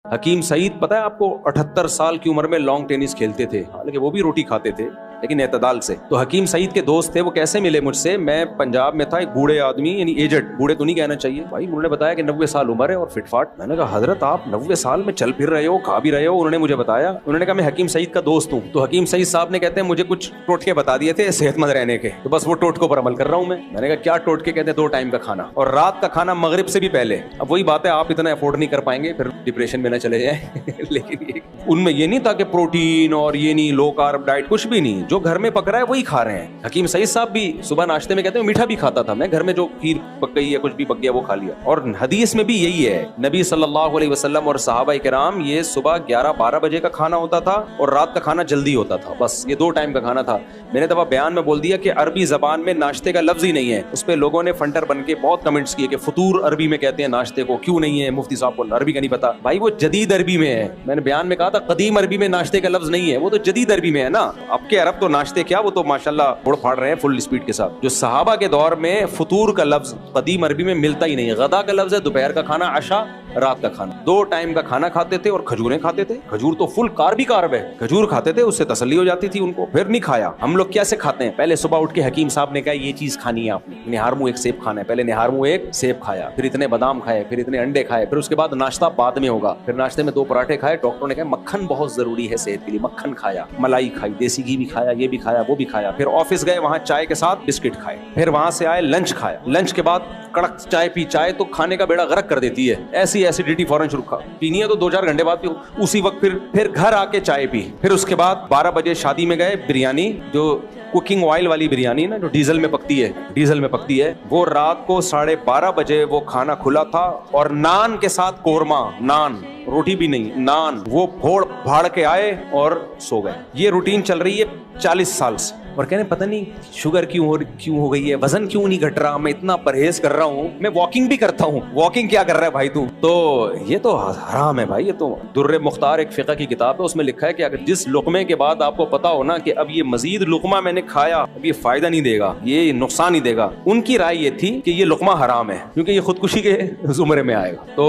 حکیم سعید پتہ ہے آپ کو 78 سال کی عمر میں لانگ ٹینس کھیلتے تھے، حالانکہ وہ بھی روٹی کھاتے تھے لیکن اعتدال سے۔ تو حکیم سعید کے دوست تھے، وہ کیسے ملے مجھ سے؟ میں پنجاب میں تھا، ایک بوڑھے آدمی، یعنی ایجڈ، بوڑھے تو نہیں کہنا چاہیے بھائی، انہوں نے بتایا کہ 90 سال عمر ہے اور فٹ فاٹ۔ میں نے کہا حضرت آپ 90 سال میں چل پھر رہے ہو، کھا بھی رہے ہو؟ انہوں نے مجھے بتایا، انہوں نے کہا میں حکیم سعید کا دوست ہوں۔ تو حکیم سعید صاحب نے کہتے ہیں مجھے کچھ ٹوٹکے بتا دیے تھے صحت مند رہنے کے، تو بس وہ ٹوٹکوں پر عمل کر رہا ہوں میں نے کہا کیا ٹوٹکے؟ کہتے ہیں 2 ٹائم کا کھانا اور رات کا کھانا مغرب سے بھی پہلے۔ اب وہی بات ہے، آپ اتنا افورڈ نہیں کر پائیں گے، پھر ڈپریشن میں نہ چلے جائیں لیکن ان میں یہ نہیں تھا کہ پروٹین اور یہ نہیں، لو کارب ڈائٹ، کچھ بھی نہیں، جو گھر میں پک رہا ہے وہی کھا رہے ہیں۔ حکیم سعید صاحب بھی صبح ناشتے میں کہتے ہیں میٹھا بھی کھاتا تھا، میں گھر میں جو کھیر پک گئی ہے، کچھ بھی پک گیا وہ کھا لیا۔ اور حدیث میں بھی یہی ہے، نبی صلی اللہ علیہ وسلم اور صحابہ کرام، یہ صبح 11-12 بجے کا کھانا ہوتا تھا اور رات کا کھانا جلدی ہوتا تھا، بس یہ 2 ٹائم کا کھانا تھا۔ میں نے دفعہ بیان میں بول دیا کہ عربی زبان میں ناشتے کا لفظ ہی نہیں ہے، اس پہ لوگوں نے فنٹر بن کے بہت کمنٹس کیے کہ فطور عربی میں کہتے ہیں ناشتے کو، کیوں نہیں ہے؟ مفتی صاحب کو عربی کا نہیں پتا۔ بھائی وہ جدید عربی میں ہے، میں نے بیان میں کہا تھا قدیم عربی میں ناشتے کا لفظ نہیں ہے، وہ تو جدید عربی میں ہے نا۔ اب کے عرب تو ناشتے کیا، وہ تو ماشاءاللہ اڑ پھاڑ رہے ہیں فل اسپیڈ کے ساتھ۔ جو صحابہ کے دور میں فطور کا لفظ قدیم عربی میں ملتا ہی نہیں ہے، غدا کا لفظ ہے، دوپہر کا کھانا، عشاء، رات کا کھانا، 2 ٹائم کا کھانا کھاتے تھے اور کھجوریں کھاتے تھے۔ کھجور تو فل کارب ہی کارب ہے، کھجور کھاتے تھے، اس سے تسلی ہو جاتی تھی ان کو، پھر نہیں کھایا۔ ہم لوگ کیسے کھاتے ہیں؟ پہلے صبح اٹھ کے حکیم صاحب نے کہا یہ چیز کھانی ہے آپ نے، نہار منہ 1 سیب کھانا ہے، پہلے نہار منہ 1 سیب کھایا، پھر اتنے بادام کھائے، پھر اتنے انڈے کھائے، پھر اس کے بعد ناشتہ بعد میں ہوگا، پھر ناشتے میں 2 پراٹھے کھائے، ڈاکٹر نے کہا مکھن بہت ضروری ہے صحت کے لیے، مکھن کھایا، ملائی کھائی، دیسی گھی بھی کھایا، یہ بھی کھایا، وہ بھی کھایا، پھر آفس گئے، وہاں چائے کے ساتھ بسکٹ کھائے، پھر وہاں سے آئے لنچ کھایا، لنچ کے بعد کڑک چائے پی، چائے تو کھانے کا بیڑا غرق کر دیتی ہے، ایسی ایسیڈیٹی فوراً شروع پینی ہے تو 2-4 گھنٹے بعد پیو، اسی وقت پھر گھر آ کے چائے پی، پھر اس کے بعد 12 بجے شادی میں گئے، بریانی، جو کوکنگ آئل والی بریانی نا، جو ڈیزل میں پکتی ہے، وہ رات کو 12:30 بجے وہ کھانا کھلا تھا، اور نان کے ساتھ قورمہ، نان، روٹی بھی نہیں، نان، وہ پھوڑ بھاڑ کے آئے اور سو گئے۔ یہ روٹین چل رہی ہے 40 سال سے، اور کہنے پتہ نہیں شوگر کیوں ہو گئی ہے، وزن کیوں نہیں گھٹ رہا، میں اتنا پرہیز کر رہا ہوں، میں واکنگ بھی کرتا ہوں، واکنگ کیا کر رہا ہے بھائی تو؟ تو یہ تو حرام ہے بھائی، یہ تو در مختار ایک فقہ کی کتاب ہے، اس میں لکھا ہے کہ اگر جس لقمے کے بعد آپ کو پتا ہو نا کہ اب یہ مزید لقمہ میں نے کھایا، اب یہ فائدہ نہیں دے گا، یہ نقصان ہی دے گا، ان کی رائے یہ تھی کہ یہ لقمہ حرام ہے کیونکہ یہ خودکشی کے زمرے میں آئے گا۔ تو